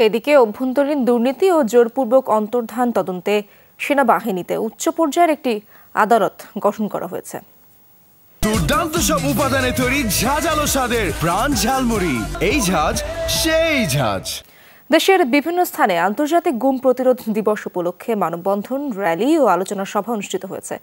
এদিকে অভ্যন্তরীণ দুর্নীতি ও জোরপূর্বক অন্তর্ধান তদন্তে সেনাবাহিনীতে উচ্চ পর্যায়ের একটি আদালত গঠন করা হয়েছে। দুর্দান্ত সব উপাদানে তৈরি ঝাঁঝালো স্বাদের প্রাণ ঝালমুড়ি। এই ঝাঁজ সেই ঝাঁজ। দেশের বিভিন্ন স্থানে আন্তর্জাতিক গুম প্রতিরোধ দিবস উপলক্ষে মানববন্ধন, র্যালি ও আলোচনা সভা অনুষ্ঠিত হয়েছে।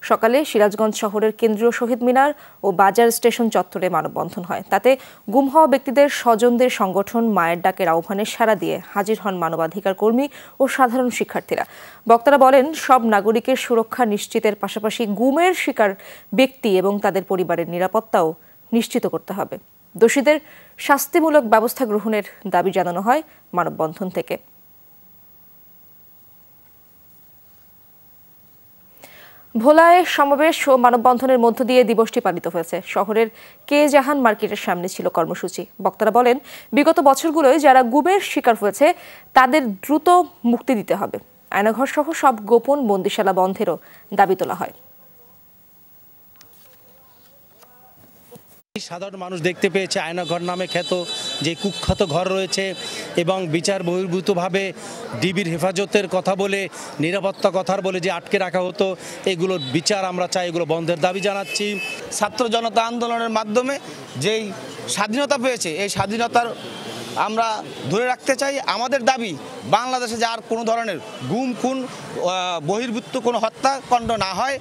সকালে সিরাজগঞ্জ শহরের কেন্দ্রীয় শহীদ মিনার ও বাজার স্টেশন চত্বরে মানববন্ধন হয়। তাতে গুম হওয়া ব্যক্তিদের স্বজনদের সংগঠন মায়ের ডাকের আহ্বানে সাড়া দিয়ে হাজির হন মানবাধিকার কর্মী ও সাধারণ শিক্ষার্থীরা। বক্তারা বলেন, সব নাগরিকের সুরক্ষা নিশ্চিতের পাশাপাশি গুমের শিকার ব্যক্তি এবং তাদের পরিবারের নিরাপত্তাও নিশ্চিত করতে হবে। দোষীদের শাস্তিমূলক ব্যবস্থা গ্রহণের দাবি জানানো হয় মানববন্ধন থেকে। ভোলায় সমাবেশ ও মানববন্ধনের মধ্য দিয়ে দিবসটি পালিত হয়েছে। শহরের কে জাহান মার্কেটের সামনে ছিল কর্মসূচি। বক্তারা বলেন, বিগত বছরগুলোয় যারা গুমের শিকার হয়েছে তাদের দ্রুত মুক্তি দিতে হবে। আয়নাঘর সহ সব গোপন বন্দিশালা বন্ধেরও দাবি তোলা হয়। সাধারণ মানুষ দেখতে পেয়েছে আয়নাঘর নামে খ্যাত যে কুখ্যাত ঘর রয়েছে এবং বিচার বহির্ভূতভাবে ডিবির হেফাজতের কথা বলে, নিরাপত্তা কথার বলে যে আটকে রাখা হতো, এগুলোর বিচার আমরা চাই, এগুলো বন্ধের দাবি জানাচ্ছি। ছাত্র জনতা আন্দোলনের মাধ্যমে যেই স্বাধীনতা পেয়েছে, এই স্বাধীনতার আমরা ধরে রাখতে চাই। আমাদের দাবি, বাংলাদেশে যার কোনো ধরনের গুম খুন বহির্ভূত কোনো হত্যাকাণ্ড না হয়।